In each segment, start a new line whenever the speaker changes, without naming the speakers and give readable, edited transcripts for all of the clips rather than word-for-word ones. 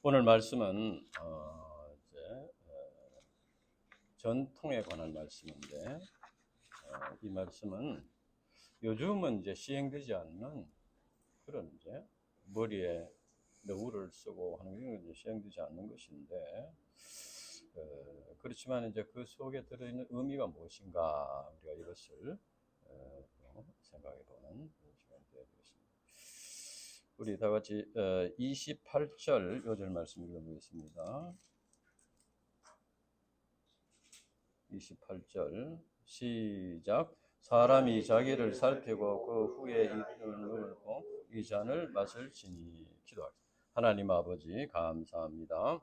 오늘 말씀은 이제 전통에 관한 말씀인데 이 말씀은 요즘은 이제 시행되지 않는 그런 이제 머리에 너울을 쓰고 하는 게 이제 시행되지 않는 것인데 그렇지만 이제 그 속에 들어있는 의미가 무엇인가 우리가 이것을 또 생각해보는 시간이 되어야 되겠습니다. 우리 다 같이 28절 요절 말씀 읽어보겠습니다. 28절 시작. 사람이 자기를 살피고 그 후에 이름을 보고 이 잔을 마실지니. 기도하겠습니다. 하나님 아버지 감사합니다.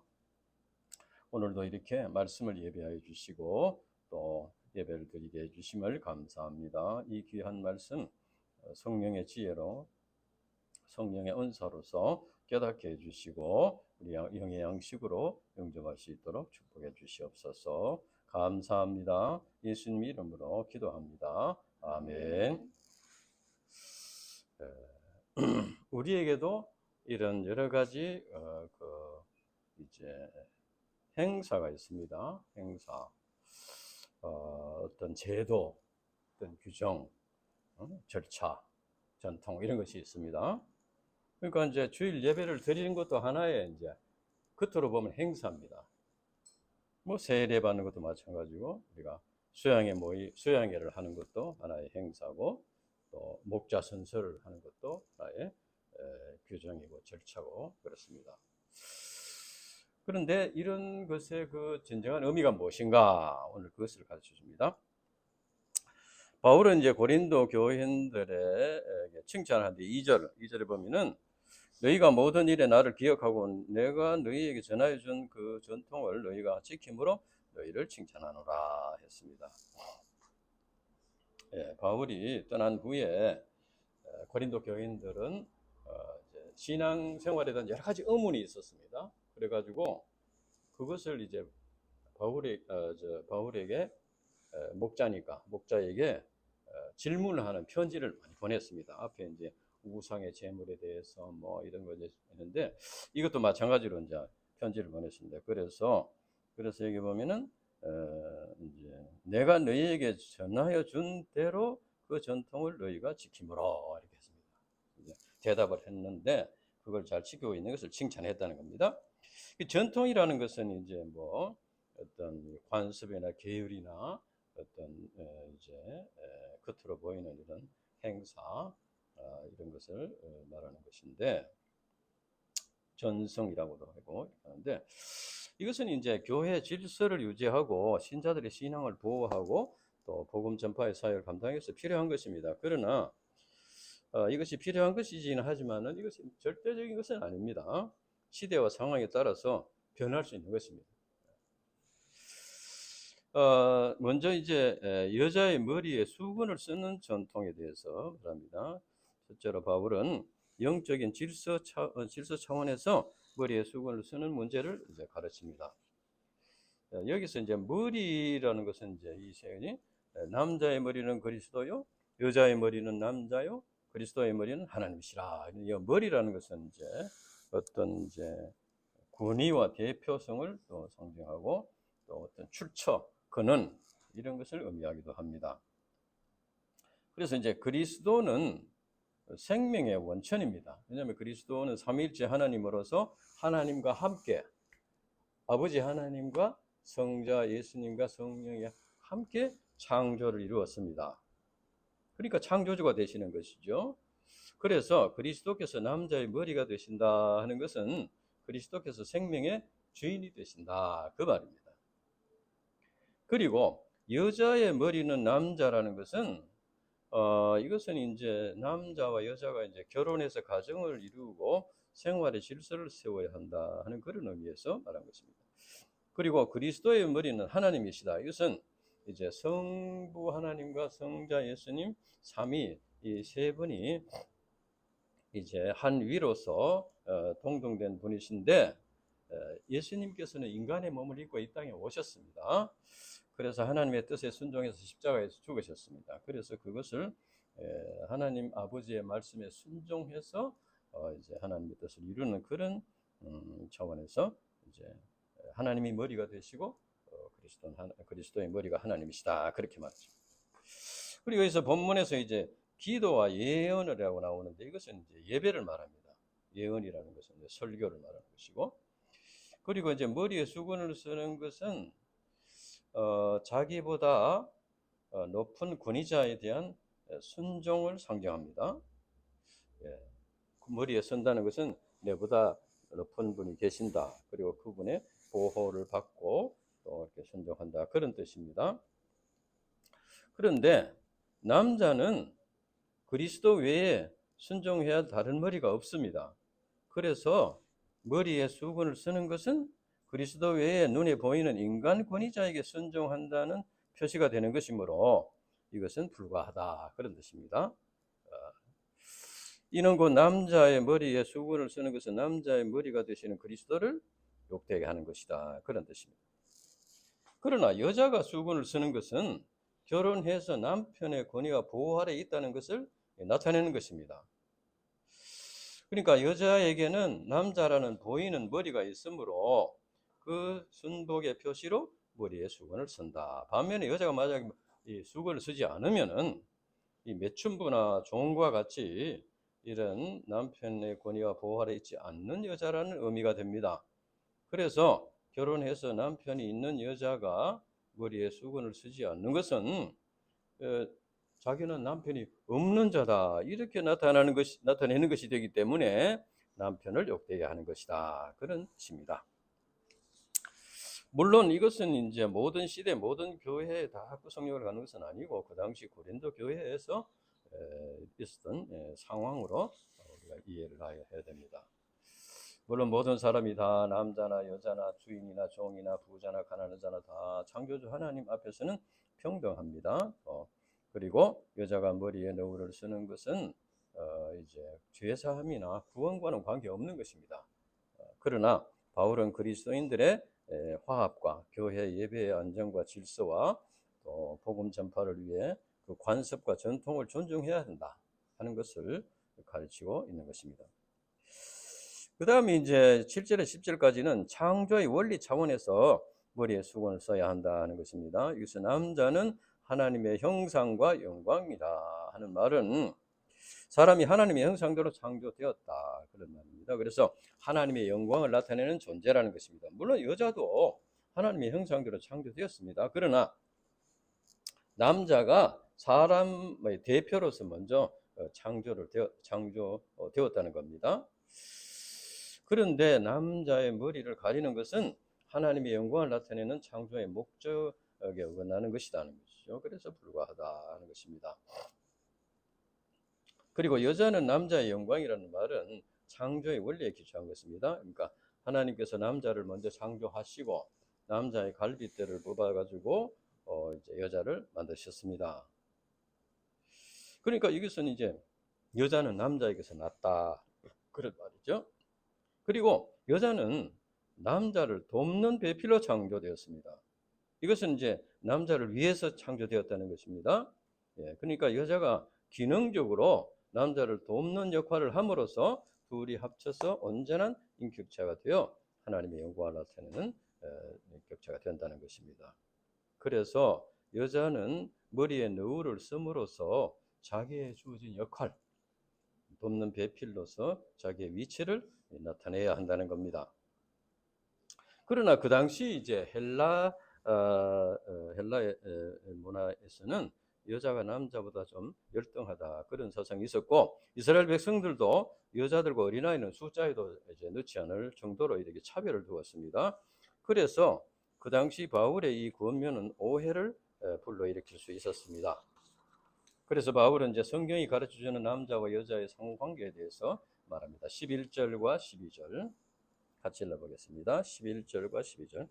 오늘도 이렇게 말씀을 예배하여 주시고 또 예배를 드리게 해주심을 감사합니다. 이 귀한 말씀 성령의 지혜로 성령의 은사로서 깨닫게 해주시고 우리 영의 양식으로 영접할 수 있도록 축복해 주시옵소서. 감사합니다. 예수님 이름으로 기도합니다. 아멘. 우리에게도 이런 여러 가지 이제 행사가 있습니다. 행사, 어떤 제도, 어떤 규정, 절차, 전통 이런 것이 있습니다. 그러니까 이제 주일 예배를 드리는 것도 하나의 이제 겉으로 보면 행사입니다. 뭐 세례 받는 것도 마찬가지고 우리가 수양회를 하는 것도 하나의 행사고 또 목자 선서를 하는 것도 하나의 규정이고 절차고 그렇습니다. 그런데 이런 것의 그 진정한 의미가 무엇인가 오늘 그것을 가르쳐 줍니다. 바울은 이제 고린도 교인들에게 칭찬하는데 2절에 보면은 너희가 모든 일에 나를 기억하고 내가 너희에게 전하여 준 그 전통을 너희가 지킴으로 너희를 칭찬하노라 했습니다. 바울이 떠난 후에 고린도 교인들은 이제 신앙 생활에 대한 여러 가지 의문이 있었습니다. 그래가지고 그것을 이제 바울에게 목자에게 질문하는 편지를 많이 보냈습니다. 앞에 이제 우상의 제물에 대해서 뭐 이런 거 있는데 이것도 마찬가지로 이제 편지를 보냈습니다. 그래서 여기 보면은 이제 내가 너희에게 전하여 준 대로 그 전통을 너희가 지킴으로 이렇게 했습니다. 이제 대답을 했는데 그걸 잘 지키고 있는 것을 칭찬했다는 겁니다. 이 전통이라는 것은 이제 뭐 어떤 관습이나 계율이나 어떤 이제 겉으로 보이는 이런 행사 이런 것을 말하는 것인데 전성이라고도 하고 하는데 이것은 이제 교회 질서를 유지하고 신자들의 신앙을 보호하고 또 복음 전파의 사역을 감당해서 필요한 것입니다. 그러나 이것이 필요한 것이지는 하지만은 이것이 절대적인 것은 아닙니다. 시대와 상황에 따라서 변할 수 있는 것입니다. 먼저 이제 여자의 머리에 수건을 쓰는 전통에 대해서 말합니다. 첫째로 바울은 영적인 질서 차원에서 머리에 수건을 쓰는 문제를 이제 가르칩니다. 여기서 이제 머리라는 것은 이제 이 세연이 남자의 머리는 그리스도요, 여자의 머리는 남자요, 그리스도의 머리는 하나님이시라. 이 머리라는 것은 이제 어떤 이제 권위와 대표성을 또 상징하고 또 어떤 출처, 근원 이런 것을 의미하기도 합니다. 그래서 이제 그리스도는 생명의 원천입니다. 왜냐하면 그리스도는 삼위일체 하나님으로서 하나님과 함께 아버지 하나님과 성자 예수님과 성령이 함께 창조를 이루었습니다. 그러니까 창조주가 되시는 것이죠. 그래서 그리스도께서 남자의 머리가 되신다 하는 것은 그리스도께서 생명의 주인이 되신다 그 말입니다. 그리고 여자의 머리는 남자라는 것은 이것은 이제 남자와 여자가 이제 결혼해서 가정을 이루고 생활의 질서를 세워야 한다 하는 그런 의미에서 말한 것입니다. 그리고 그리스도의 머리는 하나님이시다. 이것은 이제 성부 하나님과 성자 예수님 삼위 이 세 분이 이제 한 위로서 동등된 분이신데 예수님께서는 인간의 몸을 입고 이 땅에 오셨습니다. 그래서 하나님의 뜻에 순종해서 십자가에서 죽으셨습니다. 그래서 그것을 하나님 아버지의 말씀에 순종해서 이제 하나님의 뜻을 이루는 그런 차원에서 이제 하나님이 머리가 되시고 그리스도의 머리가 하나님이시다 그렇게 말하죠. 그리고 여기서 본문에서 이제 기도와 예언이라고 나오는데 이것은 이제 예배를 말합니다. 예언이라는 것은 이제 설교를 말하는 것이고, 그리고 이제 머리에 수건을 쓰는 것은 자기보다 높은 권위자에 대한 순종을 상징합니다. 예. 머리에 쓴다는 것은 내보다 높은 분이 계신다. 그리고 그분의 보호를 받고 또 이렇게 순종한다. 그런 뜻입니다. 그런데 남자는 그리스도 외에 순종해야 다른 머리가 없습니다. 그래서 머리에 수건을 쓰는 것은 그리스도 외에 눈에 보이는 인간 권위자에게 순종한다는 표시가 되는 것이므로 이것은 불가하다. 그런 뜻입니다. 이는 곧 남자의 머리에 수건을 쓰는 것은 남자의 머리가 되시는 그리스도를 욕되게 하는 것이다. 그런 뜻입니다. 그러나 여자가 수건을 쓰는 것은 결혼해서 남편의 권위와 보호 아래 있다는 것을 나타내는 것입니다. 그러니까 여자에게는 남자라는 보이는 머리가 있으므로 그 순복의 표시로 머리에 수건을 쓴다. 반면에 여자가 만약 이 수건을 쓰지 않으면은 이 매춘부나 종과 같이 이런 남편의 권위와 보호 아래 있지 않는 여자라는 의미가 됩니다. 그래서 결혼해서 남편이 있는 여자가 머리에 수건을 쓰지 않는 것은 자기는 남편이 없는 자다 이렇게 나타내는 것이 되기 때문에 남편을 욕되게 하는 것이다. 그런 뜻입니다. 물론 이것은 이제 모든 시대 모든 교회에 다 구성력을 갖는 것은 아니고 그 당시 고린도 교회에서 있었던 상황으로 우리가 이해를 해야 됩니다. 물론 모든 사람이 다 남자나 여자나 주인이나 종이나 부자나 가난한 자나 다 창조주 하나님 앞에서는 평등합니다. 그리고 여자가 머리에 너울을 쓰는 것은 이제 죄사함이나 구원과는 관계없는 것입니다. 그러나 바울은 그리스도인들의 화합과 교회 예배의 안정과 질서와 또 복음 전파를 위해 그 관습과 전통을 존중해야 한다 하는 것을 가르치고 있는 것입니다. 그 다음에 이제 7절에 10절까지는 창조의 원리 차원에서 머리에 수건을 써야 한다는 것입니다. 여기서 남자는 하나님의 형상과 영광이다 하는 말은 사람이 하나님의 형상대로 창조되었다 그런 말입니다. 그래서 하나님의 영광을 나타내는 존재라는 것입니다. 물론 여자도 하나님의 형상대로 창조되었습니다. 그러나 남자가 사람의 대표로서 먼저 창조되었다는 겁니다. 그런데 남자의 머리를 가리는 것은 하나님의 영광을 나타내는 창조의 목적에 어긋나는 것이라는 것이죠. 그래서 불가하다는 것입니다. 그리고 여자는 남자의 영광이라는 말은 창조의 원리에 기초한 것입니다. 그러니까 하나님께서 남자를 먼저 창조하시고 남자의 갈빗대를 뽑아가지고 이제 여자를 만드셨습니다. 그러니까 이것은 이제 여자는 남자에게서 낫다 그런 말이죠. 그리고 여자는 남자를 돕는 배필로 창조되었습니다. 이것은 이제 남자를 위해서 창조되었다는 것입니다. 그러니까 여자가 기능적으로 남자를 돕는 역할을 함으로써 둘이 합쳐서 온전한 인격체가 되어 하나님의 영광을 나타내는 인격체가 된다는 것입니다. 그래서 여자는 머리에 너울을 씀으로써 자기의 주어진 역할, 돕는 배필로서 자기의 위치를 나타내야 한다는 겁니다. 그러나 그 당시 이제 헬라의 문화에서는 여자가 남자보다 좀 열등하다 그런 사상이 있었고 이스라엘 백성들도 여자들과 어린아이는 숫자에도 이제 넣지 않을 정도로 이렇게 차별을 두었습니다. 그래서 그 당시 바울의 이 권면은 오해를 불러일으킬 수 있었습니다. 그래서 바울은 이제 성경이 가르쳐주는 남자와 여자의 상관계에 대해서 말합니다. 11절과 12절 같이 읽어보겠습니다. 11절과 12절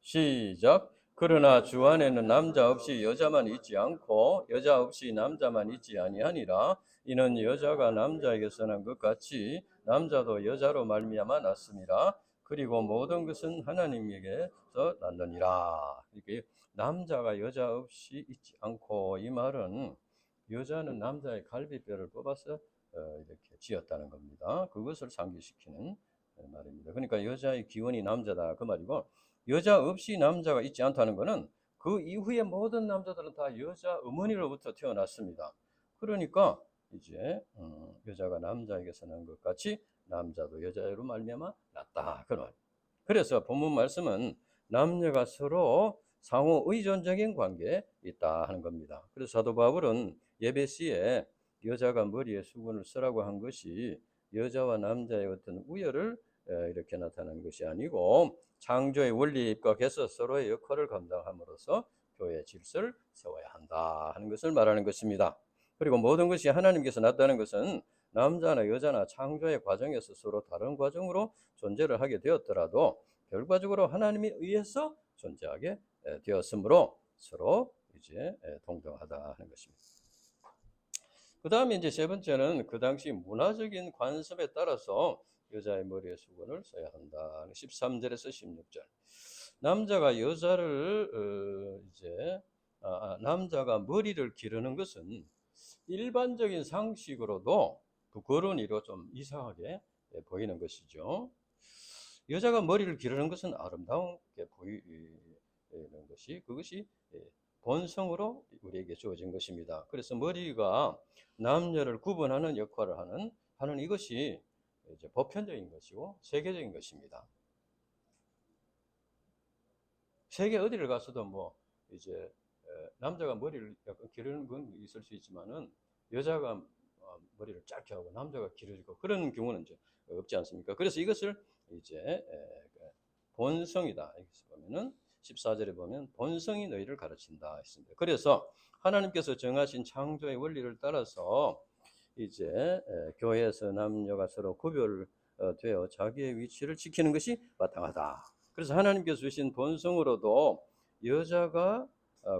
시작. 그러나 주 안에는 남자 없이 여자만 있지 않고 여자 없이 남자만 있지 아니하니라. 이는 여자가 남자에게서 난 것 같이 남자도 여자로 말미암아 났음이라. 그리고 모든 것은 하나님에게서 났느니라. 이렇게 남자가 여자 없이 있지 않고 이 말은 여자는 남자의 갈비뼈를 뽑아서 이렇게 지었다는 겁니다. 그것을 상기시키는 말입니다. 그러니까 여자의 기원이 남자다 그 말이고, 여자 없이 남자가 있지 않다는 것은 그 이후에 모든 남자들은 다 여자 어머니로부터 태어났습니다. 그러니까 이제 여자가 남자에게서 난 것 같이 남자도 여자로 말미암아 났다 그 말. 그래서 본문 말씀은 남녀가 서로 상호 의존적인 관계에 있다 하는 겁니다. 그래서 사도 바울은 예배시에 여자가 머리에 수건을 쓰라고 한 것이 여자와 남자의 어떤 우열을 이렇게 나타내는 것이 아니고 창조의 원리에 입각해서 서로의 역할을 감당함으로써 교회의 질서를 세워야 한다 하는 것을 말하는 것입니다. 그리고 모든 것이 하나님께서 났다는 것은 남자나 여자나 창조의 과정에서 서로 다른 과정으로 존재를 하게 되었더라도 결과적으로 하나님에 의해서 존재하게 되었으므로 서로 이제 동등하다 하는 것입니다. 그 다음에 이제 세 번째는 그 당시 문화적인 관습에 따라서 여자의 머리에 수건을 써야 한다. 13절에서 16절. 남자가 여자를 남자가 머리를 기르는 것은 일반적인 상식으로도 부끄러운이로 좀 이상하게 보이는 것이죠. 여자가 머리를 기르는 것은 아름다운게 보이는 것이 그것이 본성으로 우리에게 주어진 것입니다. 그래서 머리가 남녀를 구분하는 역할을 하는 이것이 이제 보편적인 것이고 세계적인 것입니다. 세계 어디를 가서도 뭐 이제 남자가 머리를 약간 기르는 건 있을 수 있지만은 여자가 머리를 짧게 하고 남자가 길어지고 그런 경우는 이제 없지 않습니까? 그래서 이것을 이제 본성이다. 여기서 보면은 14절에 보면 본성이 너희를 가르친다 했습니다. 그래서 하나님께서 정하신 창조의 원리를 따라서 이제 교회에서 남녀가 서로 구별되어 자기의 위치를 지키는 것이 마땅하다. 그래서 하나님께서 주신 본성으로도 여자가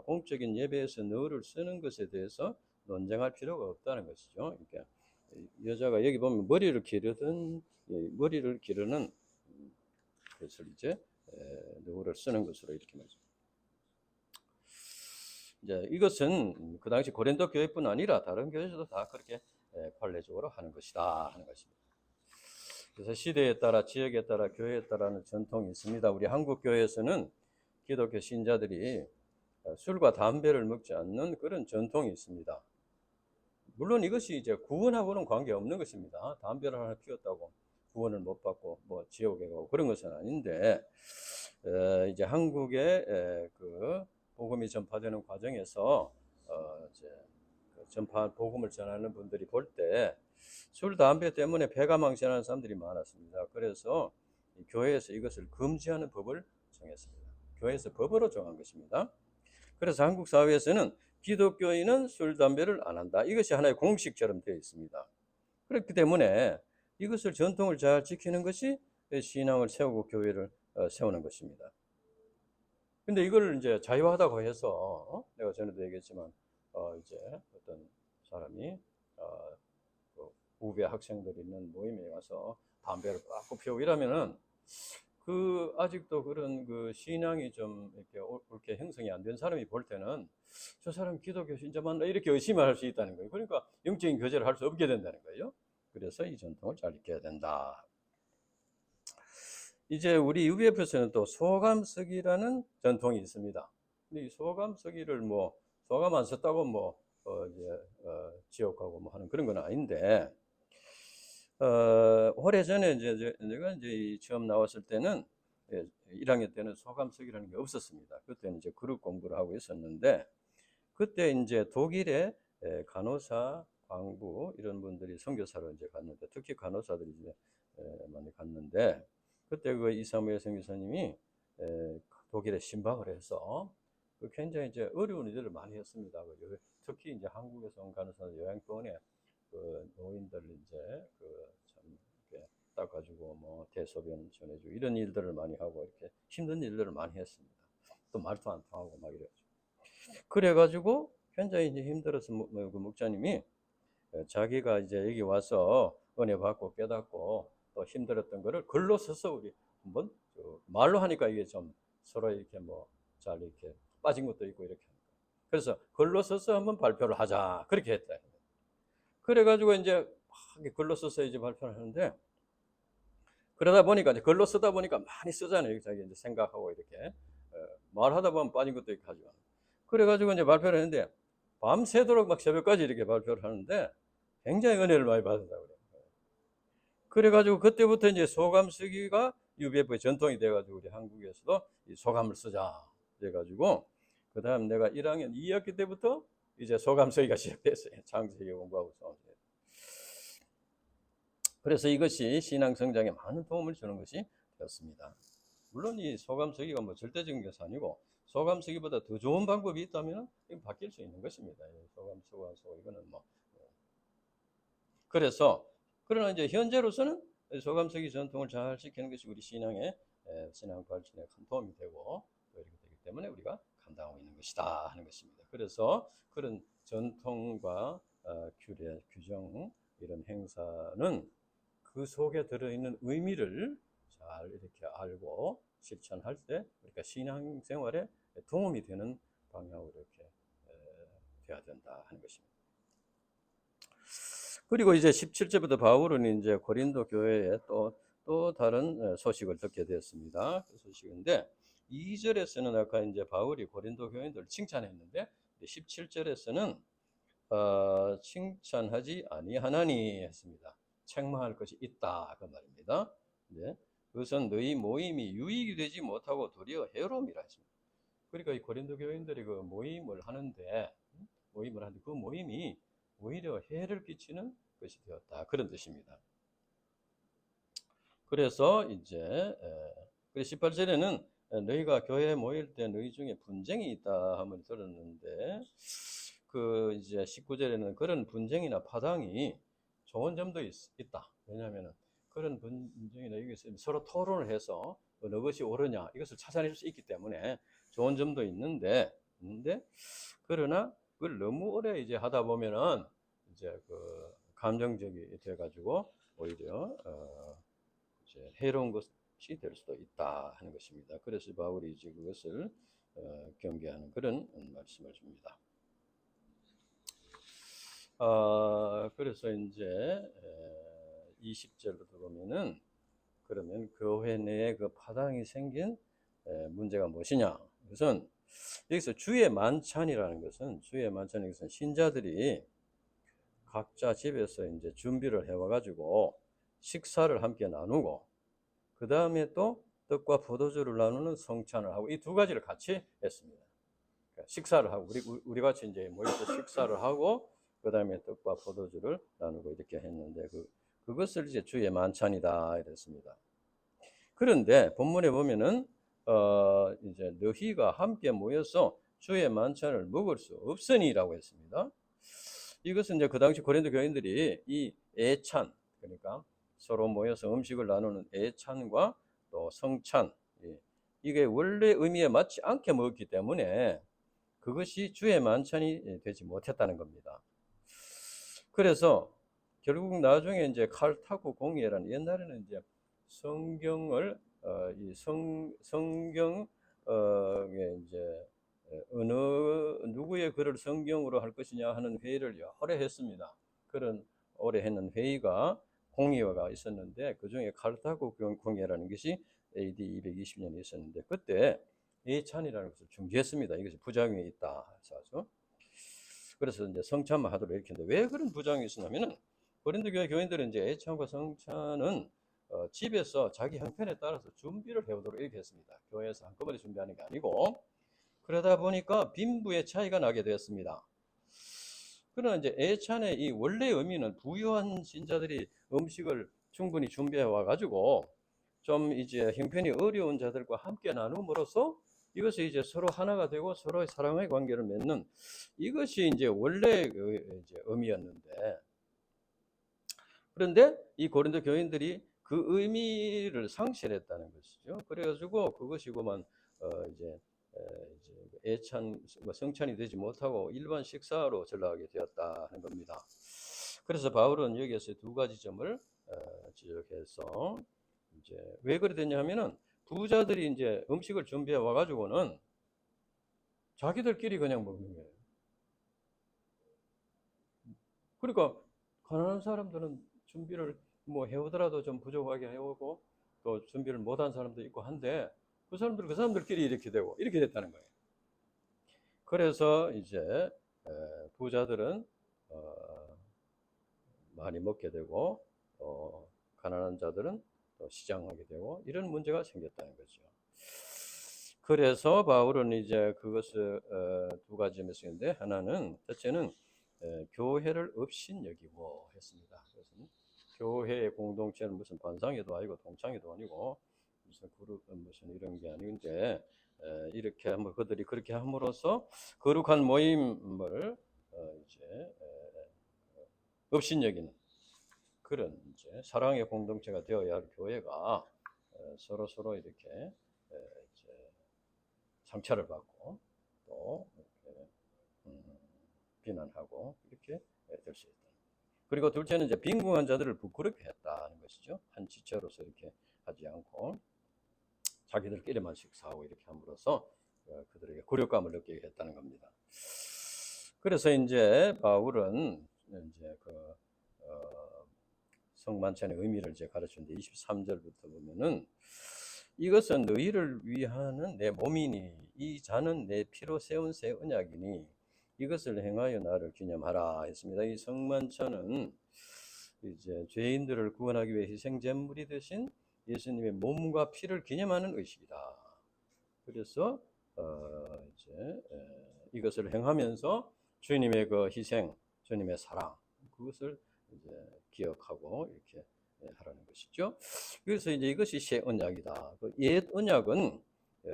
공적인 예배에서 너를 쓰는 것에 대해서 논쟁할 필요가 없다는 것이죠. 그러니까 여자가 여기 보면 머리를 기르는 것을 이제 너를 쓰는 것으로 이렇게 말합니다. 이제 이것은 그 당시 고린도 교회뿐 아니라 다른 교회에서도 다 그렇게 관례적으로 하는 것이다 하는 것입니다. 그래서 시대에 따라 지역에 따라 교회에 따라는 전통이 있습니다. 우리 한국 교회에서는 기독교 신자들이 술과 담배를 먹지 않는 그런 전통이 있습니다. 물론 이것이 이제 구원하고는 관계없는 것입니다. 담배를 하나 피웠다고 구원을 못 받고 뭐 지옥에 가고 그런 것은 아닌데 이제 한국의 그 복음이 전파되는 과정에서 이제 복음을 전하는 분들이 볼 때 술, 담배 때문에 배가 망신하는 사람들이 많았습니다. 그래서 교회에서 이것을 금지하는 법을 정했습니다. 교회에서 법으로 정한 것입니다. 그래서 한국 사회에서는 기독교인은 술, 담배를 안 한다. 이것이 하나의 공식처럼 되어 있습니다. 그렇기 때문에 이것을 전통을 잘 지키는 것이 신앙을 세우고 교회를 세우는 것입니다. 근데 이걸 이제 자유하다고 해서 내가 전에도 얘기했지만 이제 어떤 사람이 그 후배 학생들이 있는 모임에 가서 담배를 빡 피우고 이러면은 그 아직도 그런 그 신앙이 좀 이렇게 옳게 형성이 안 된 사람이 볼 때는 저 사람 기독교 신자 맞나 이렇게 의심할 수 있다는 거예요. 그러니까 영적인 교제를 할 수 없게 된다는 거예요. 그래서 이 전통을 잘 지켜야 된다. 이제 우리 UBF에서는 또 소감쓰기라는 전통이 있습니다. 근데 이 소감쓰기를 뭐 소감 안 썼다고 뭐 지옥 가고 뭐 하는 그런 건 아닌데 오래전에 이제 내가 이제 처음 나왔을 때는 1학년 때는 소감쓰기라는 게 없었습니다. 그때는 이제 그룹 공부를 하고 있었는데 그때 이제 독일에 간호사, 광부 이런 분들이 선교사로 이제 갔는데 특히 간호사들이 이제 많이 갔는데 그때 그 이사무엘 선교사님이 독일에 신방을 해서 굉장히 이제 어려운 일들을 많이 했습니다. 특히 이제 한국에서 온 간호사들 요양병원에 그 노인들 이제 참 이렇게 닦아주고 뭐 대소변 전해주고 이런 일들을 많이 하고 이렇게 힘든 일들을 많이 했습니다. 또 말도 안 통하고 막 이래가지고 그래가지고 굉장히 이제 힘들어서 그 목사님이 자기가 이제 여기 와서 은혜 받고 깨닫고 또 힘들었던 거를 글로 써서 우리 한번 말로 하니까 이게 좀 서로 이렇게 뭐 잘 이렇게 빠진 것도 있고 이렇게 하니까 그래서 글로 써서 한번 발표를 하자 그렇게 했다. 그래가지고 이제 글로 써서 이제 발표를 하는데 그러다 보니까 이제 글로 쓰다 보니까 많이 쓰잖아요. 자기 이제 생각하고 이렇게 말하다 보면 빠진 것도 있고 하지만 그래가지고 이제 발표를 했는데 밤새도록 막 새벽까지 이렇게 발표를 하는데 굉장히 은혜를 많이 받았다고 그래요. 그래가지고 그때부터 이제 소감 쓰기가 UBF의 전통이 돼가지고 우리 한국에서도 이 소감을 쓰자 그래가지고 그 다음 내가 1학년 2학기 때부터 이제 소감 쓰기가 시작됐어요. 창세기 공부하고 서. 그래서 이것이 신앙 성장에 많은 도움을 주는 것이 되었습니다. 물론 이 소감 쓰기가 뭐 절대적인 것이 아니고 소감 쓰기보다 더 좋은 방법이 있다면 이건 바뀔 수 있는 것입니다. 소감 쓰고 이거는 뭐 그래서 그러나 이제 현재로서는 소감 쓰기 전통을 잘 지키는 것이 우리 신앙의 신앙 발전에 큰 도움이 되고 이렇게 되기 때문에 우리가 감당하고 있는 것이다 하는 것입니다. 그래서 그런 전통과 규례, 규정 이런 행사는 그 속에 들어있는 의미를 잘 이렇게 알고 실천할 때 그러니까 신앙생활에 도움이 되는 방향으로 이렇게 돼야 된다 하는 것입니다. 그리고 이제 17절부터 바울은 이제 고린도 교회에 또 다른 소식을 듣게 되었습니다. 그 소식인데 2절에서는 아까 이제 바울이 고린도 교인들을 칭찬했는데 17절에서는 칭찬하지 아니하나니 했습니다. 책망할 것이 있다 그 말입니다. 네. 그것은 너희 모임이 유익이 되지 못하고 도리어 해로움이라 했습니다. 그러니까 이 고린도 교인들이 그 모임을 하는데 그 모임이 오히려 해를 끼치는 것이 되었다 그런 뜻입니다. 그래서 이제 18절에는 너희가 교회에 모일 때 너희 중에 분쟁이 있다 하면 들었는데 그 이제 19절에는 그런 분쟁이나 파당이 좋은 점도 있다. 왜냐하면 그런 분쟁이나 여기서 서로 토론을 해서 어느 것이 옳으냐 이것을 찾아낼 수 있기 때문에 좋은 점도 있는데 그러나 그걸 너무 오래 이제 하다 보면은 이제 그 감정적이 돼가지고 오히려 이제 해로운 것이 될 수도 있다 하는 것입니다. 그래서 바울이 이제 그것을 경계하는 그런 말씀을 줍니다. 그래서 이제 20절부터 보면은 그러면 교회 내에 그 파당이 생긴 문제가 무엇이냐? 그것은 여기서 주의 만찬이라는 것은 신자들이 각자 집에서 이제 준비를 해와가지고 식사를 함께 나누고 그 다음에 또 떡과 포도주를 나누는 성찬을 하고 이 두 가지를 같이 했습니다. 그러니까 식사를 하고 우리 같이 이제 모여서 식사를 하고 그 다음에 떡과 포도주를 나누고 이렇게 했는데 그것을 이제 주의 만찬이다 이랬습니다. 그런데 본문에 보면은 이제 너희가 함께 모여서 주의 만찬을 먹을 수 없으니라고 했습니다. 이것은 이제 그 당시 고린도 교인들이 이 애찬 그러니까 서로 모여서 음식을 나누는 애찬과 또 성찬 이게 원래 의미에 맞지 않게 먹었기 때문에 그것이 주의 만찬이 되지 못했다는 겁니다. 그래서 결국 나중에 이제 칼타고 공예라는 옛날에는 이제 성경을 성경에 이제 어느 누구의 글을 성경으로 할 것이냐 하는 회의를 여러 했습니다. 그런 오래 했는 회의가 공의회가 있었는데 그 중에 카르타고 공의회라는 것이 AD 220년에 있었는데 그때 예찬이라는 것을 중지했습니다. 이것이 부작용이 있다 해서 그래서 이제 성찬만 하도록 이렇게 했는데 왜 그런 부작용이 있었냐면은 고린도 교회 교인들은 이제 예찬과 성찬은 집에서 자기 형편에 따라서 준비를 해오도록 이렇게 했습니다. 교회에서 한꺼번에 준비하는 게 아니고 그러다 보니까 빈부의 차이가 나게 되었습니다. 그러나 이제 애찬의 이 원래 의미는 부유한 신자들이 음식을 충분히 준비해 와가지고 좀 이제 형편이 어려운 자들과 함께 나눔으로써 이것이 이제 서로 하나가 되고 서로의 사랑의 관계를 맺는 이것이 이제 원래 이제 의미였는데 그런데 이 고린도 교인들이 그 의미를 상실했다는 것이죠. 그래가지고 그것이고만 이제 애찬 성찬이 되지 못하고 일반 식사로 전락하게 되었다 하는 겁니다. 그래서 바울은 여기에서 두 가지 점을 지적해서 이제 왜 그래 됐냐면은 부자들이 이제 음식을 준비해 와가지고는 자기들끼리 그냥 먹는 거예요. 그러니까 가난한 사람들은 준비를 뭐 해오더라도 좀 부족하게 해오고 또 준비를 못한 사람도 있고 한데 그 사람들끼리 이렇게 되고 이렇게 됐다는 거예요. 그래서 이제 부자들은 많이 먹게 되고 가난한 자들은 또 시장하게 되고 이런 문제가 생겼다는 거죠. 그래서 바울은 이제 그것을 두 가지 메시지인데 하나는 첫째는 교회를 업신여기고 했습니다. 그것은 교회의 공동체는 무슨 반상회도 아니고 동창회도 아니고 무슨 그룹 무슨 이런 게 아닌데 이렇게 한번 그들이 그렇게 함으로써 거룩한 모임을 이제 업신여기는 그런 이제 사랑의 공동체가 되어야 할 교회가 서로 서로 이렇게 이제 상처를 받고 또 이렇게 비난하고 이렇게 될 수 있다. 그리고 둘째는 이제 빈궁한 자들을 부끄럽게 했다는 것이죠. 한 지체로서 이렇게 하지 않고 자기들끼리만 식사하고 이렇게 함으로써 그들에게 굴욕감을 느끼게 했다는 겁니다. 그래서 이제 바울은 이제 그 성만찬의 의미를 이제 가르치는데 23절부터 보면은 이것은 너희를 위하는 내 몸이니 이 잔은 내 피로 세운 새 언약이니 이것을 행하여 나를 기념하라 했습니다. 이 성만찬은 이제 죄인들을 구원하기 위해 희생 제물이 되신 예수님의 몸과 피를 기념하는 의식이다. 그래서 이제 이것을 행하면서 주님의 그 희생, 주님의 사랑 그것을 이제 기억하고 이렇게 하라는 것이죠. 그래서 이제 이것이 새 언약이다. 그 옛 언약은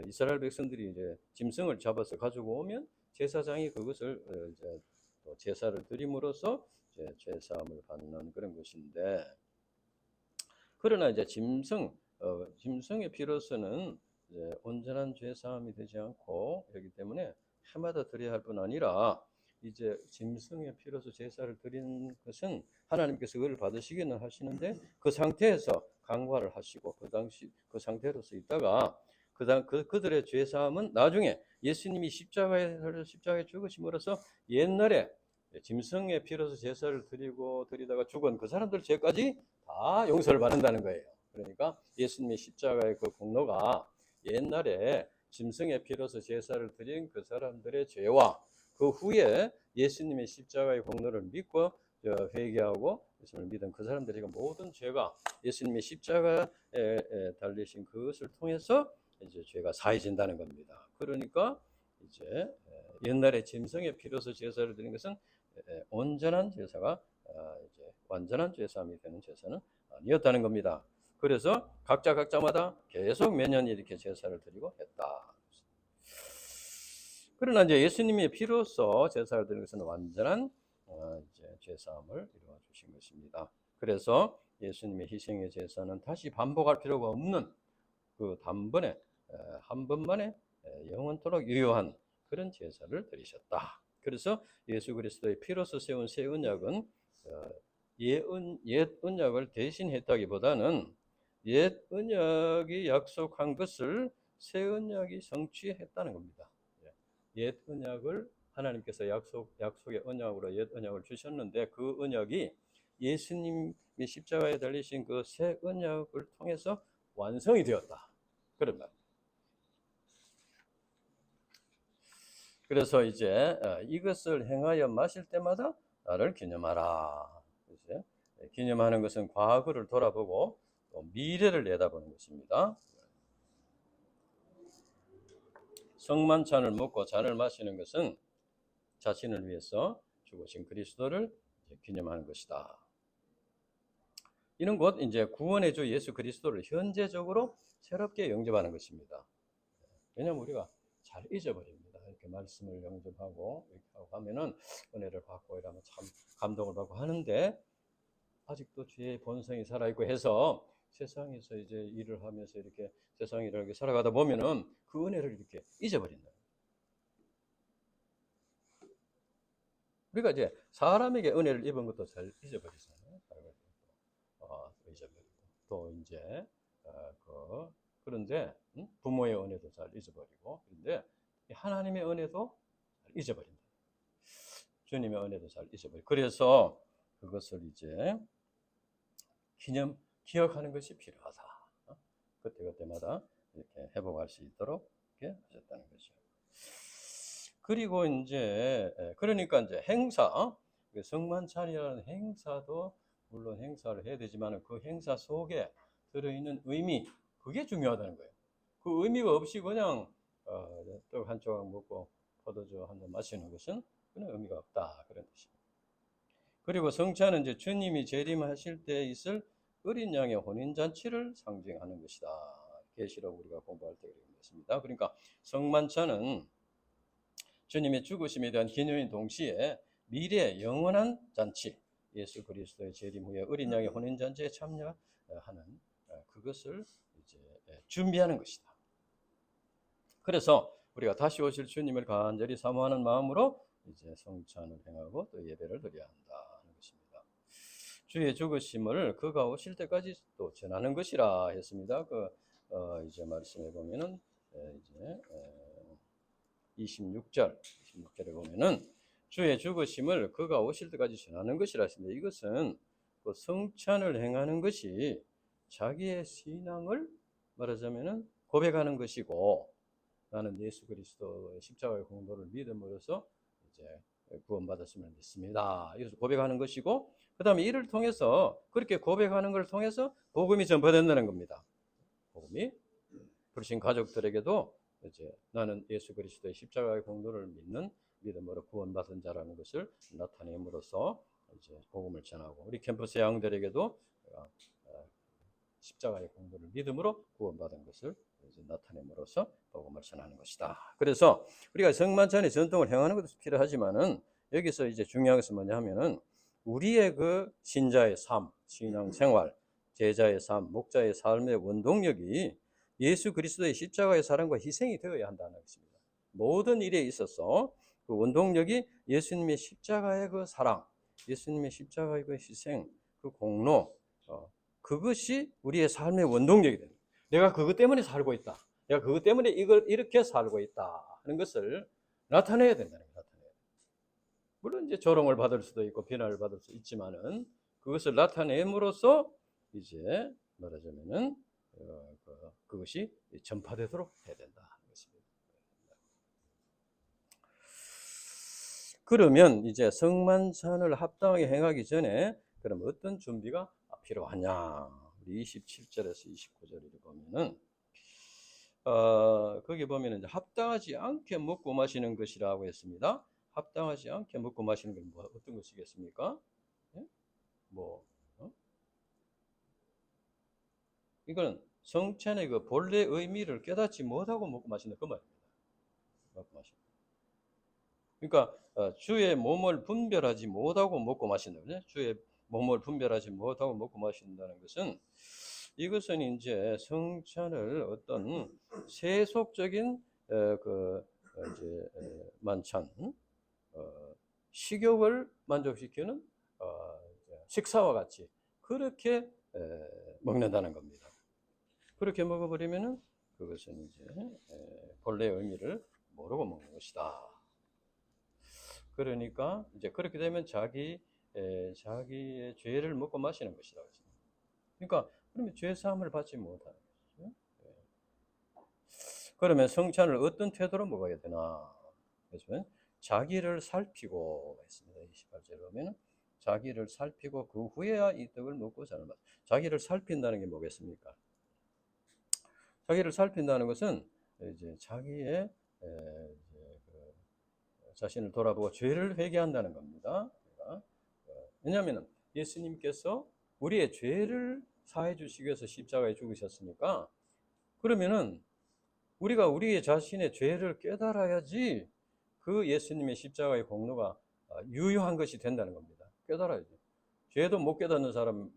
이스라엘 백성들이 이제 짐승을 잡아서 가지고 오면 제사장이 그것을 이제 또 제사를 드림으로써 이제 죄 사함을 받는 그런 것인데, 그러나 이제 짐승의 피로서는 이제 온전한 죄 사함이 되지 않고 그렇기 때문에 해마다 드려야 할 뿐 아니라 이제 짐승의 피로서 제사를 드리는 것은 하나님께서 그를 받으시기는 하시는데 그 상태에서 강화를 하시고 그 당시 그 상태로서 있다가 그들의 죄 사함은 나중에 예수님이 십자가에 죽으심으로써 옛날에 짐승의 피로서 제사를 드리다가 죽은 그 사람들 죄까지 다 용서를 받는다는 거예요. 그러니까 예수님의 십자가의 그 공로가 옛날에 짐승의 피로서 제사를 드린 그 사람들의 죄와 그 후에 예수님의 십자가의 공로를 믿고 회개하고 예수님을 믿은 그 사람들의 모든 죄가 예수님의 십자가에 달리신 그것을 통해서 이제 죄가 사해진다는 겁니다. 그러니까 이제 옛날에 짐승의 피로서 제사를 드린 것은 온전한 제사가 이제 완전한 제사함이 되는 제사는 아니었다는 겁니다. 그래서 각자마다 계속 매년 이렇게 제사를 드리고 했다. 그러나 이제 예수님의 피로서 제사를 드리는 것은 완전한 이제 제사함을 이루어 주신 것입니다. 그래서 예수님의 희생의 제사는 다시 반복할 필요가 없는 그 단번에 한 번만에 영원토록 유효한 그런 제사를 드리셨다. 그래서 예수 그리스도의 피로서 세운 새 언약은 옛 언약을 대신했다기보다는 옛 언약이 약속한 것을 새 언약이 성취했다는 겁니다. 옛 언약을 하나님께서 약속의 언약으로 옛 언약을 주셨는데 그 언약이 예수님이 십자가에 달리신 그 새 언약을 통해서 완성이 되었다. 그런 말. 그래서 이제 이것을 행하여 마실 때마다 나를 기념하라. 이제 기념하는 것은 과거를 돌아보고 또 미래를 내다보는 것입니다. 성만찬을 먹고 잔을 마시는 것은 자신을 위해서 죽으신 그리스도를 기념하는 것이다. 이는 곧 이제 구원의 주 예수 그리스도를 현재적으로 새롭게 영접하는 것입니다. 왜냐하면 우리가 잘 잊어버립니다. 이렇게 말씀을 영접하고 이렇게 하고 하면은 은혜를 받고 이러면 참 감동을 받고 하는데 아직도 죄의 본성이 살아있고 해서 세상에서 이제 일을 하면서 이렇게 세상을 이렇게 살아가다 보면은 그 은혜를 이렇게 잊어버린다. 우리가 이제 사람에게 은혜를 입은 것도 잘 잊어버리잖아요. 잊어버리고 또 이제 그런데 부모의 은혜도 잘 잊어버리고 그런데 하나님의 은혜도 잘 잊어버린다. 주님의 은혜도 잘 잊어버리고 그래서 그것을 이제 기억하는 것이 필요하다. 그때그때마다 이렇게 회복할 수 있도록 이렇게 하셨다는 거죠. 그리고 이제 그러니까 이제 행사, 성만찬이라는 행사도 물론 행사를 해야 되지만 그 행사 속에 들어있는 의미, 그게 중요하다는 거예요. 그 의미가 없이 그냥 떡 한 조각 먹고 포도주 한 잔 마시는 것은 그런 의미가 없다, 그런 뜻입니다. 그리고 성찬은 이제 주님이 재림하실 때 있을 어린 양의 혼인잔치를 상징하는 것이다. 계시록 우리가 공부할 때 그랬습니다. 그러니까 성만찬은 주님의 죽으심에 대한 기념인 동시에 미래 영원한 잔치, 예수 그리스도의 재림 후에 어린 양의 혼인 잔치에 참여하는 그것을 이제 준비하는 것이다. 그래서 우리가 다시 오실 주님을 간절히 사모하는 마음으로 이제 성찬을 행하고 또 예배를 드려야 한다는 것입니다. 주의 죽으심을 그가 오실 때까지 또 전하는 것이라 했습니다. 이제 말씀해 보면은 이제 26절에 보면은 주의 죽으심을 그가 오실 때까지 전하는 것이라 했습니다. 이것은 그 성찬을 행하는 것이 자기의 신앙을 말하자면은 고백하는 것이고, 나는 예수 그리스도의 십자가의 공로를 믿음으로써 이제 구원받았음을 믿습니다. 이것을 고백하는 것이고, 그 다음에 이를 통해서 그렇게 고백하는 것을 통해서 복음이 전파된다는 겁니다. 복음이 불신 가족들에게도 이제 나는 예수 그리스도의 십자가의 공로를 믿는 믿음으로 구원받은 자라는 것을 나타냄으로써 이제 복음을 전하고, 우리 캠퍼스 양들에게도 십자가의 공로를 믿음으로 구원받은 것을 이제 나타냄으로써 복음을 전하는 것이다. 그래서 우리가 성만찬의 전통을 행하는 것도 필요하지만은 여기서 이제 중요한 것은 뭐냐 하면은 우리의 그 신자의 삶, 신앙 생활, 제자의 삶, 목자의 삶의 원동력이 예수 그리스도의 십자가의 사랑과 희생이 되어야 한다는 것입니다. 모든 일에 있어서 그 원동력이 예수님의 십자가의 그 사랑, 예수님의 십자가의 그 희생, 그 공로, 그것이 우리의 삶의 원동력이 됩니다. 내가 그것 때문에 살고 있다. 내가 그것 때문에 이걸 이렇게 살고 있다 하는 것을 나타내야 된다는 거예요. 물론 이제 조롱을 받을 수도 있고 비난을 받을 수 있지만은 그것을 나타냄으로써 이제 말하자면은 그것이 전파되도록 해야 된다. 그러면 이제 성만찬을 합당하게 행하기 전에 그럼 어떤 준비가 필요하냐? 우리 27절에서 29절을 보면은 거기 보면은 이제 합당하지 않게 먹고 마시는 것이라고 했습니다. 합당하지 않게 먹고 마시는 건 뭐 어떤 것이겠습니까? 네? 이거는 성찬의 그 본래 의미를 깨닫지 못하고 먹고 마신다 그 말입니다. 먹고 마신다. 그러니까 주의 몸을 분별하지 못하고 먹고 마신다. 주의 몸을 분별하지 못하고 먹고 마신다는 것은 이것은 이제 성찬을 어떤 세속적인 이제 만찬, 식욕을 만족시키는 식사와 같이 그렇게 먹는다는 겁니다. 그렇게 먹어버리면은 그것은 이제 본래의 의미를 모르고 먹는 것이다. 그러니까 이제 그렇게 되면 자기의 죄를 먹고 마시는 것이다. 그러니까 그러면 죄 사함을 받지 못하는 것이죠. 그러면 성찬을 어떤 태도로 먹어야 되나? 그래서 자기를 살피고 했습니다. 28절에 보면 자기를 살피고 그 후에야 이 떡을 먹고 잔을 마시고. 자기를 살핀다는 게 뭐겠습니까? 자기를 살핀다는 것은 이제 자기의 자신을 돌아보고 죄를 회개한다는 겁니다. 왜냐하면 예수님께서 우리의 죄를 사해 주시기 위해서 십자가에 죽으셨으니까, 그러면은 우리가 우리의 자신의 죄를 깨달아야지 그 예수님의 십자가의 공로가 유효한 것이 된다는 겁니다. 깨달아야지. 죄도 못 깨닫는 사람,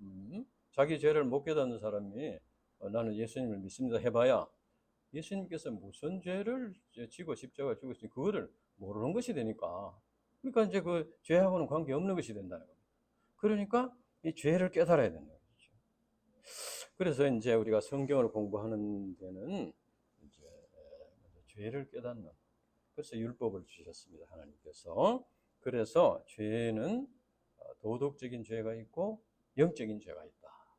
자기 죄를 못 깨닫는 사람이 나는 예수님을 믿습니다 해봐야 예수님께서 무슨 죄를 지고 십자가에 죽으시니 그거를 모르는 것이 되니까, 그러니까 이제 그 죄하고는 관계없는 것이 된다는 겁니다. 그러니까 이 죄를 깨달아야 된다는 거죠. 그래서 이제 우리가 성경을 공부하는 데는 이제 죄를 깨닫는, 그래서 율법을 주셨습니다, 하나님께서. 그래서 죄는 도덕적인 죄가 있고 영적인 죄가 있다.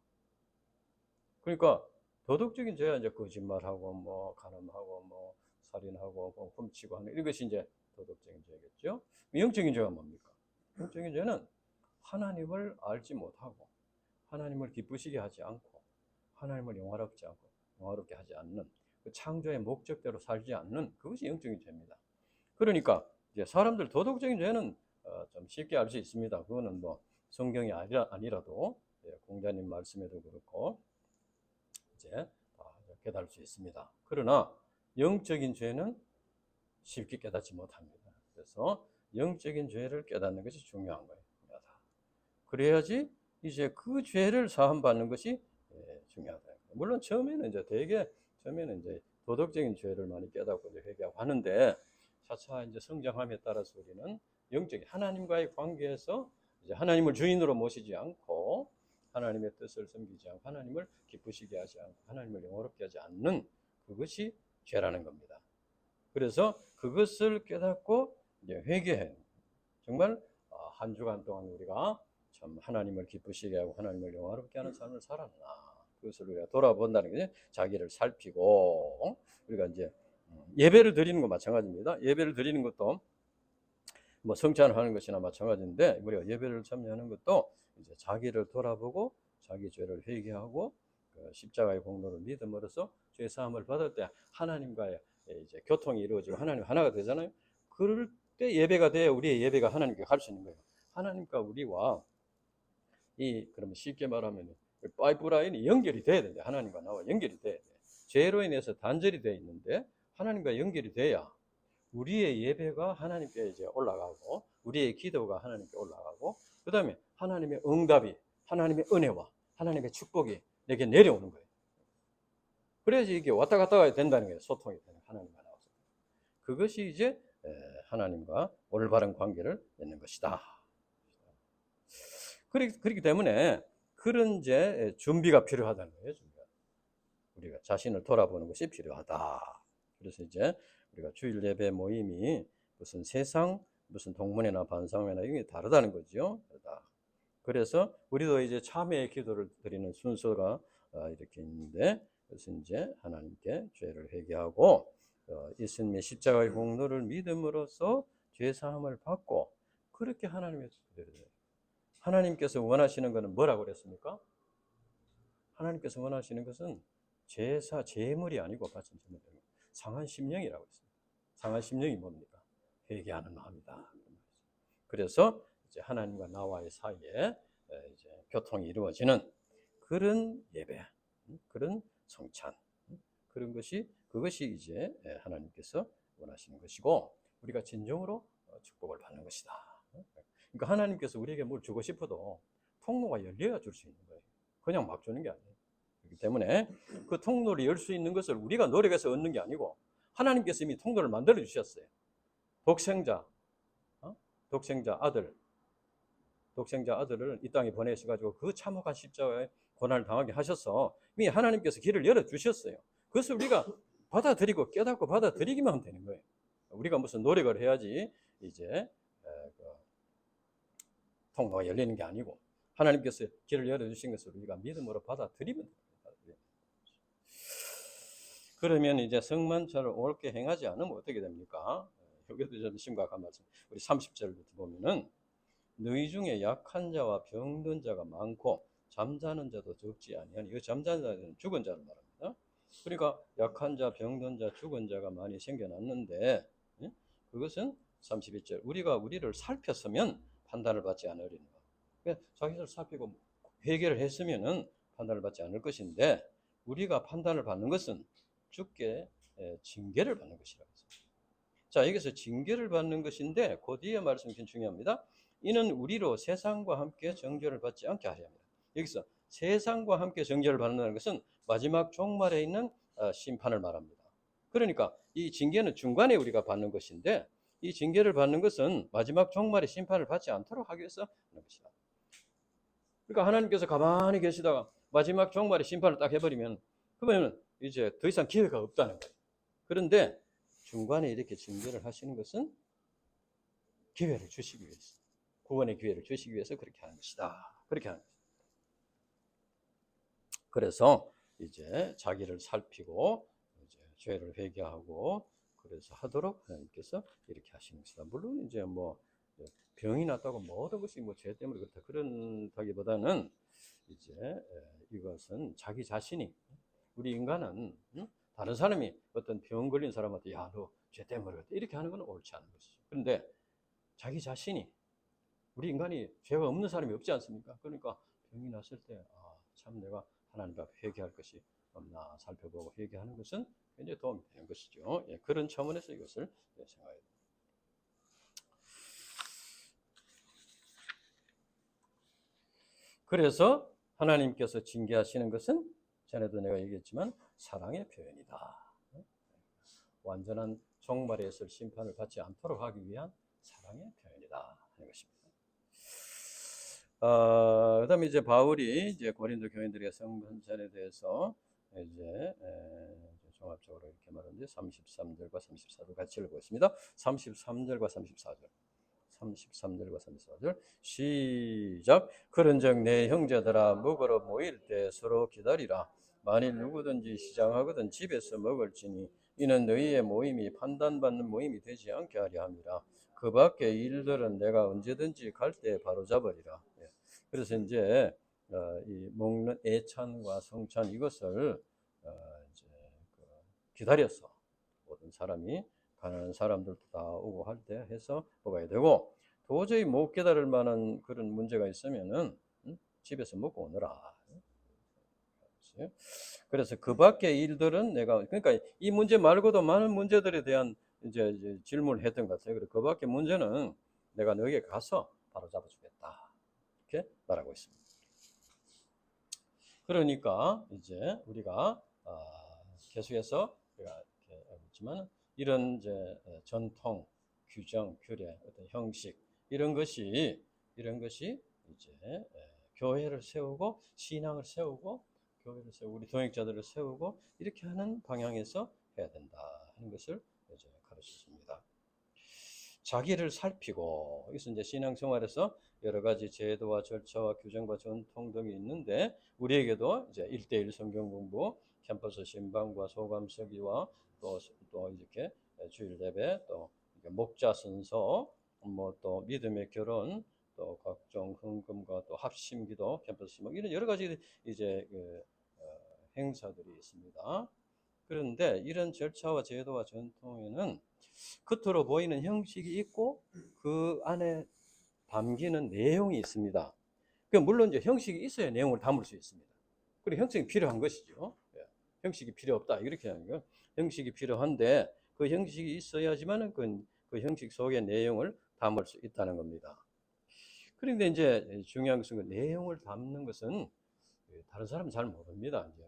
그러니까 도덕적인 죄가 이제 거짓말하고 뭐 간음하고 뭐 살인하고 뭐 훔치고 하는 이것이 이제 도덕적인 죄겠죠. 영적인 죄가 뭡니까? 영적인 죄는 하나님을 알지 못하고 하나님을 기쁘시게 하지 않고 하나님을 영화롭게 하지 않는 그 창조의 목적대로 살지 않는 그것이 영적인 죄입니다. 그러니까 이제 사람들 도덕적인 죄는 좀 쉽게 알 수 있습니다. 그거는 뭐 성경이 아니라도 공자님 말씀에도 그렇고 이제 깨달을 수 있습니다. 그러나 영적인 죄는 쉽게 깨닫지 못합니다. 그래서 영적인 죄를 깨닫는 것이 중요한 거예요. 그래야지 이제 그 죄를 사함받는 것이 중요하다. 물론 처음에는 이제 도덕적인 죄를 많이 깨닫고 이제 회개하고 하는데 차차 이제 성장함에 따라서 우리는 영적인 하나님과의 관계에서 이제 하나님을 주인으로 모시지 않고 하나님의 뜻을 섬기지 않고 하나님을 기쁘시게 하지 않고 하나님을 영화롭게 하지 않는 그것이 죄라는 겁니다. 그래서 그것을 깨닫고 이제 회개해. 정말 한 주간 동안 우리가 참 하나님을 기쁘시게 하고 하나님을 영화롭게 하는 삶을 살았나 그것을 우리가 돌아본다는 게 자기를 살피고 우리가 이제 예배를 드리는 것 마찬가지입니다. 예배를 드리는 것도 뭐 성찬을 하는 것이나 마찬가지인데 우리가 예배를 참여하는 것도 이제 자기를 돌아보고 자기 죄를 회개하고 그 십자가의 공로를 믿음으로써 죄 사함을 받을 때 하나님과의 이제 교통이 이루어지고 하나님 하나가 되잖아요. 그럴 때 예배가 돼야 우리의 예배가 하나님께 갈 수 있는 거예요. 하나님과 우리와 그러면 쉽게 말하면 파이프라인이 연결이 돼야 되는데 하나님과 나와 연결이 돼야 돼. 죄로 인해서 단절이 되어 있는데 하나님과 연결이 돼야 우리의 예배가 하나님께 이제 올라가고 우리의 기도가 하나님께 올라가고 그다음에 하나님의 응답이 하나님의 은혜와 하나님의 축복이 내게 내려오는 거예요. 그래야지 이게 왔다 갔다 된다는 거예요. 소통이 되는 하나님과 나와서. 그것이 이제 하나님과 올바른 관계를 맺는 것이다. 그렇기 때문에 그런 이제 준비가 필요하다는 거예요. 우리가 자신을 돌아보는 것이 필요하다. 그래서 이제 우리가 주일 예배 모임이 무슨 세상 무슨 동문회나 반상회나 이게 다르다는 거죠. 그래서 우리도 이제 참회의 기도를 드리는 순서가 이렇게 있는데 그래서 이제 하나님께 죄를 회개하고 예수님의 십자가의 공로를 믿음으로써 죄 사함을 받고 그렇게 하나님의 하나님께서 원하시는 것은 뭐라고 그랬습니까? 하나님께서 원하시는 것은 제사, 제물이 아니고 바친 제물이 아니고 상한 심령이라고 했습니다. 상한 심령이 뭡니까? 회개하는 마음이다. 그래서 이제 하나님과 나와의 사이에 이제 교통이 이루어지는 그런 예배, 그런 성찬, 그런 그것이 이제 하나님께서 원하시는 것이고 우리가 진정으로 축복을 받는 것이다. 그러니까 하나님께서 우리에게 뭘 주고 싶어도 통로가 열려야 줄 수 있는 거예요. 그냥 막 주는 게 아니에요. 그렇기 때문에 그 통로를 열 수 있는 것을 우리가 노력해서 얻는 게 아니고 하나님께서 이미 통로를 만들어 주셨어요. 독생자 아들을 이 땅에 보내셔가지고 그 참혹한 십자가에 고난을 당하게 하셔서 이미 하나님께서 길을 열어 주셨어요. 그것을 우리가 받아들이고 깨닫고 받아들이기만 하면 되는 거예요. 우리가 무슨 노력을 해야지 이제 통로가 열리는 게 아니고 하나님께서 길을 열어주신 것을 우리가 믿음으로 받아들이면 됩니다. 그러면 이제 성만찬을 옳게 행하지 않으면 어떻게 됩니까? 여기도 좀 심각한 말씀. 우리 30절부터 보면은 너희 중에 약한 자와 병든 자가 많고 잠자는 자도 적지 아니하니 이 잠자는 자는 죽은 자를 말합니다. 그러니까 약한 자, 병든 자, 죽은 자가 많이 생겨났는데 그것은 32절 우리가 우리를 살폈으면 판단을 받지 않으리라. 자기를 살피고 회개를 했으면은 판단을 받지 않을 것인데 우리가 판단을 받는 것은 주께 징계를 받는 것이라고 했습니다. 자, 여기서 징계를 받는 것인데 그 뒤에 말씀이 중요합니다. 이는 우리로 세상과 함께 정죄를 받지 않게 하려 합니다. 여기서 세상과 함께 정죄를 받는다는 것은 마지막 종말에 있는 심판을 말합니다. 그러니까 이 징계는 중간에 우리가 받는 것인데 이 징계를 받는 것은 마지막 종말의 심판을 받지 않도록 하기 위해서 하는 것이다. 그러니까 하나님께서 가만히 계시다가 마지막 종말의 심판을 딱 해버리면 그러면 이제 더 이상 기회가 없다는 거예요. 그런데 중간에 이렇게 징계를 하시는 것은 기회를 주시기 위해서. 구원의 기회를 주시기 위해서 그렇게 하는 것이다. 그렇게 하는 것이다. 그래서 이제 자기를 살피고 이제 죄를 회개하고 그래서 하도록 하나님께서 이렇게 하시는 것이다. 물론 이제 뭐 병이 났다고 모든 것이 뭐 죄 때문에 그렇다 그런다기보다는 이제 이것은 자기 자신이 우리 인간은 다른 사람이 어떤 병 걸린 사람한테 야, 너 죄 때문에 그랬다 이렇게 하는 건 옳지 않은 것이죠. 그런데 자기 자신이 우리 인간이 죄가 없는 사람이 없지 않습니까? 그러니까 병이 났을 때 참 내가 하나님 앞에 회개할 것이 없나 살펴보고 회개하는 것은 굉장히 도움이 되는 것이죠. 예, 그런 차원에서 이것을 생각해야 됩니다. 그래서 하나님께서 징계하시는 것은 전에도 내가 얘기했지만 사랑의 표현이다. 완전한 종말에 있을 심판을 받지 않도록 하기 위한 사랑의 표현이다 하는 것입니다. 그다음에 이제 바울이 이제 고린도 교인들의 성전에 대해서 이제 종합적으로 이렇게 말하는데 33절과 34절 같이 읽어보겠습니다. 33절과 34절. 33절과 34절 시작. 그런즉 내 형제들아 먹으러 모일 때 서로 기다리라. 만일 누구든지 시장하거든 집에서 먹을지니 이는 너희의 모임이 판단받는 모임이 되지 않게 하려 함이라. 그 밖의 일들은 내가 언제든지 갈 때 바로잡으리라. 그래서 이제 이 먹는 애찬과 성찬 이것을 이제 기다려서 모든 사람이 가난한 사람들도 다 오고 할 때 해서 먹어야 되고 도저히 못 깨달을 만한 그런 문제가 있으면은 집에서 먹고 오너라. 그래서 그 밖의 일들은 내가 그러니까 이 문제 말고도 많은 문제들에 대한 이제 질문을 했던 것 같아요. 그래서 그 밖의 문제는 내가 너에게 가서 바로 잡아주겠다. 이렇게 말하고 있습니다. 그러니까 이제 우리가 계속해서 우리가 이렇게 알겠지만 이런 이제 전통, 규정, 규례, 어떤 형식 이런 것이 이제 교회를 세우고 신앙을 세우고 교회를 세우고 우리 동역자들을 세우고 이렇게 하는 방향에서 해야 된다 하는 것을 이제 가르쳤습니다. 자기를 살피고 이것은 이제 신앙생활에서 여러 가지 제도와 절차와 규정과 전통 등이 있는데 우리에게도 이제 1대1 성경 공부, 캠퍼스 신방과 소감 서기와 또 이렇게 주일 예배, 또 목자 선서, 뭐 또 믿음의 결혼, 또 각종 헌금과 또 합심기도, 캠퍼스 신방 이런 여러 가지 이제 행사들이 있습니다. 그런데 이런 절차와 제도와 전통에는 겉으로 보이는 형식이 있고 그 안에 담기는 내용이 있습니다. 물론 이제 형식이 있어야 내용을 담을 수 있습니다. 그리고 형식이 필요한 것이죠. 형식이 필요 없다 이렇게 하는 거. 형식이 필요한데 그 형식이 있어야지만 그 형식 속의 내용을 담을 수 있다는 겁니다. 그런데 이제 중요한 것은 그 내용을 담는 것은 다른 사람은 잘 모릅니다. 이제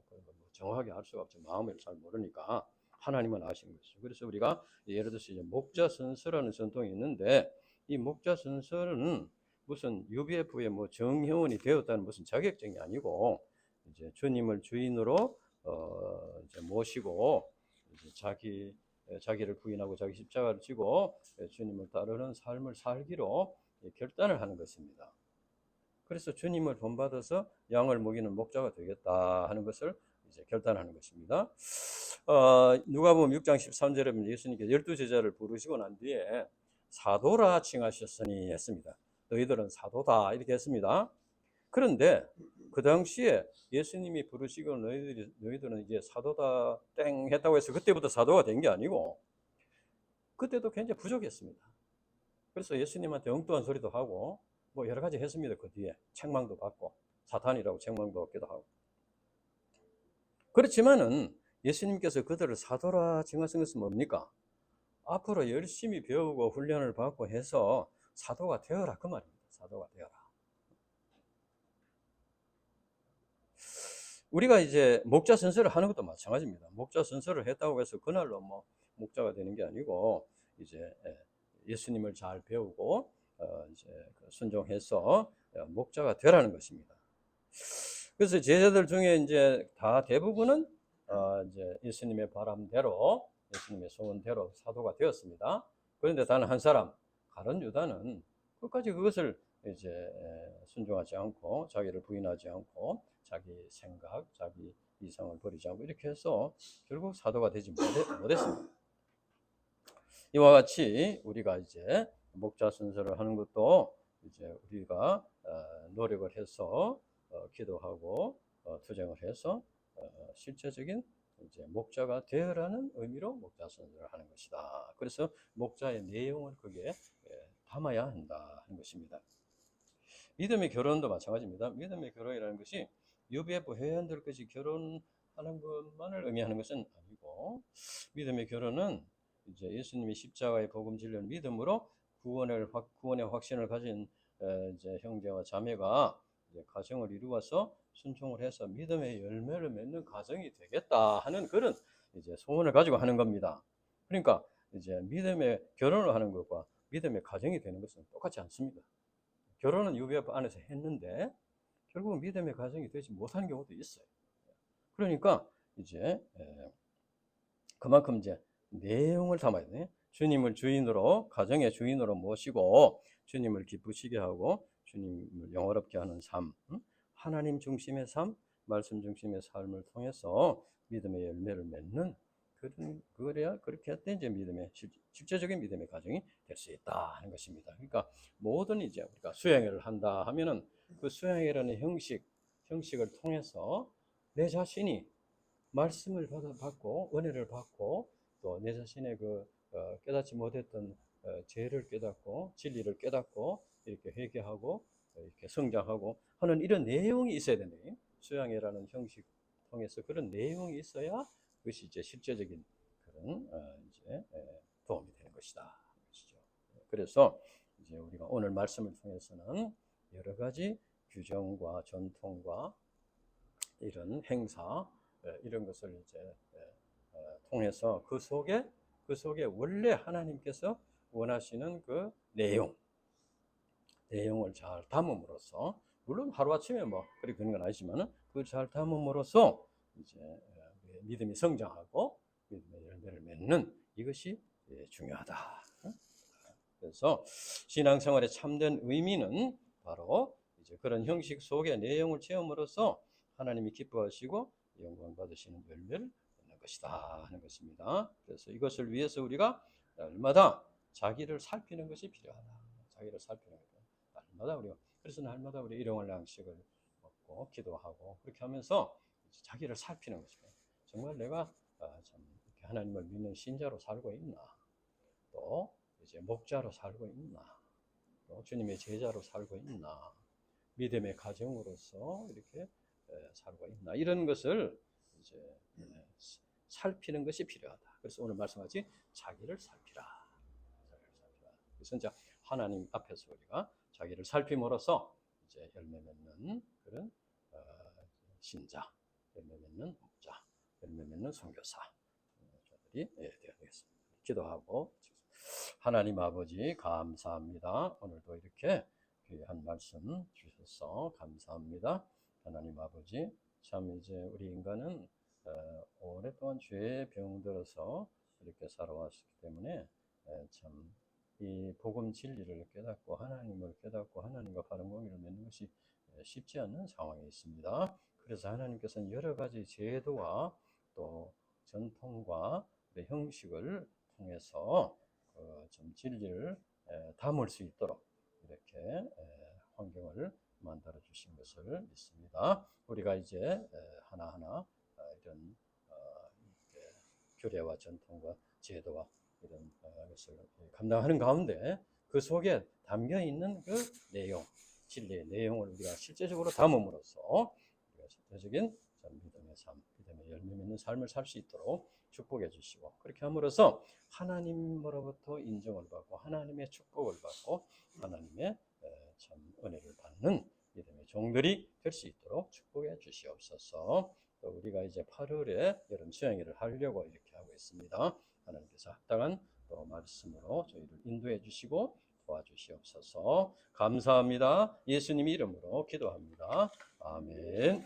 정확하게 알 수가 없죠. 마음을 잘 모르니까 하나님은 아시는 것이죠. 그래서 우리가 예를 들어서 이제 목자 선서라는 전통이 있는데 이 목자 선서는 무슨 UBF의 뭐 정회원이 되었다는 무슨 자격증이 아니고 이제 주님을 주인으로 이제 모시고 이제 자기를 부인하고 자기 십자가를 지고 주님을 따르는 삶을 살기로 결단을 하는 것입니다. 그래서 주님을 본받아서 양을 먹이는 목자가 되겠다 하는 것을 이제 결단하는 것입니다. 누가복음 6장 13절에 보면 예수님께서 12제자를 부르시고 난 뒤에 사도라 칭하셨으니 했습니다. 너희들은 사도다 이렇게 했습니다. 그런데 그 당시에 예수님이 부르시고 너희들은 이제 사도다 땡 했다고 해서 그때부터 사도가 된 게 아니고 그때도 굉장히 부족했습니다. 그래서 예수님한테 엉뚱한 소리도 하고 뭐 여러 가지 했습니다. 그 뒤에 책망도 받고 사탄이라고 책망도 받기도 하고. 그렇지만은 예수님께서 그들을 사도라 칭하신 것은 뭡니까? 앞으로 열심히 배우고 훈련을 받고 해서 사도가 되어라 그 말입니다. 사도가 되어라. 우리가 이제 목자 선서를 하는 것도 마찬가지입니다. 목자 선서를 했다고 해서 그날로 뭐 목자가 되는 게 아니고 이제 예수님을 잘 배우고 이제 순종해서 목자가 되라는 것입니다. 그래서 제자들 중에 이제 다 대부분은 이제 예수님의 바람대로 예수님의 소원대로 사도가 되었습니다. 그런데 단 한 사람 가룟 유다는 끝까지 그것을 이제 순종하지 않고 자기를 부인하지 않고 자기 생각, 자기 이성을 버리지 않고 이렇게 해서 결국 사도가 되지 못했습니다. 이와 같이 우리가 이제 목자 순서를 하는 것도 이제 우리가 노력을 해서 기도하고 투쟁을 해서 실제적인 이제 목자가 되어라는 의미로 목자 순서를 하는 것이다. 그래서 목자의 내용을 거기에 담아야 한다 하는 것입니다. 믿음의 결혼도 마찬가지입니다. 믿음의 결혼이라는 것이 UBF 회원들까지 결혼하는 것만을 의미하는 것은 아니고, 믿음의 결혼은 이제 예수님이 십자가의 복음 진리를 믿음으로 구원의 확신을 가진 이제 형제와 자매가 이제 가정을 이루어서 순종을 해서 믿음의 열매를 맺는 가정이 되겠다 하는 그런 이제 소원을 가지고 하는 겁니다. 그러니까 이제 믿음의 결혼을 하는 것과 믿음의 가정이 되는 것은 똑같지 않습니다. 결혼은 UBF 안에서 했는데 결국은 믿음의 가정이 되지 못하는 경우도 있어요. 그러니까 이제 그만큼 이제 내용을 담아야 돼. 주님을 주인으로, 가정의 주인으로 모시고 주님을 기쁘시게 하고 주님을 영화롭게 하는 삶, 하나님 중심의 삶, 말씀 중심의 삶을 통해서 믿음의 열매를 맺는 그래야 그렇게 할 때 이제 실제적인 믿음의 가정이 될 수 있다 하는 것입니다. 그러니까 모든 이제 우리가 수양회를 한다 하면은 그 수양회라는 형식을 통해서 내 자신이 말씀을 받고 은혜를 받고 또 내 자신의 그 깨닫지 못했던 죄를 깨닫고 진리를 깨닫고 이렇게 회개하고 이렇게 성장하고 하는 이런 내용이 있어야 되네. 수양회라는 형식 통해서 그런 내용이 있어야 그것이 이제 실제적인 그런 이제 도움이 되는 것이다. 그래서 이제 우리가 오늘 말씀을 통해서는 여러 가지 규정과 전통과 이런 행사 이런 것을 이제 통해서 그 속에 원래 하나님께서 원하시는 그 내용을 잘 담음으로써, 물론 하루아침에 뭐 그렇게 되는 건 아니지만은 그 잘 담음으로써 이제 믿음이 성장하고 믿음의 열매를 맺는 이것이 중요하다. 그래서 신앙생활의 참된 의미는 바로 이제 그런 형식 속의 내용을 체험으로써 하나님이 기뻐하시고 영광 받으시는 열매를 얻는 것이다 하는 것입니다. 그래서 이것을 위해서 우리가 날마다 자기를 살피는 것이 필요하다. 자기를 살피는 것. 날마다 우리가 그래서 날마다 우리 일용할 양식을 먹고 기도하고 그렇게 하면서 자기를 살피는 것입니다. 정말 내가 참 이렇게 하나님을 믿는 신자로 살고 있나? 또 이제 목자로 살고 있나? 또 주님의 제자로 살고 있나? 믿음의 가정으로서 이렇게 살고 있나? 이런 것을 이제 살피는 것이 필요하다. 그래서 오늘 말씀하지 자기를 살피라. 그래서 이제 하나님 앞에서 우리가 자기를 살핌으로써 이제 열매 맺는 그런 신자, 열매 맺는 목자, 열매 맺는 선교사들이 되어야 되겠습니다. 기도하고 하나님 아버지 감사합니다. 오늘도 이렇게 귀한 말씀 주셔서 감사합니다. 하나님 아버지 참 이제 우리 인간은 오랫동안 죄에 병들어서 이렇게 살아왔기 때문에 참 이 복음 진리를 깨닫고 하나님을 깨닫고 하나님과 바른 공의를 맺는 것이 쉽지 않은 상황에 있습니다. 그래서 하나님께서는 여러 가지 제도와 또 전통과 형식을 통해서 좀 진리를 담을 수 있도록 이렇게 환경을 만들어 주신 것을 믿습니다. 우리가 이제 하나하나 이런 규례와 전통과 제도와 이런 것을 감당하는 가운데 그 속에 담겨 있는 그 내용, 진리의 내용을 우리가 실제적으로 담음으로써 우리가 실제적인 믿음의 삶, 믿음의 열매 맺는 삶을 살 수 있도록 축복해 주시고 그렇게 함으로써 하나님으로부터 인정을 받고 하나님의 축복을 받고 하나님의 참 은혜를 받는 믿음의 종들이 될 수 있도록 축복해 주시옵소서. 또 우리가 이제 8월에 여름 수양회를 하려고 이렇게 하고 있습니다. 하나님께서 합당한 또 말씀으로 저희를 인도해 주시고 도와주시옵소서. 감사합니다. 예수님 이름으로 기도합니다. 아멘.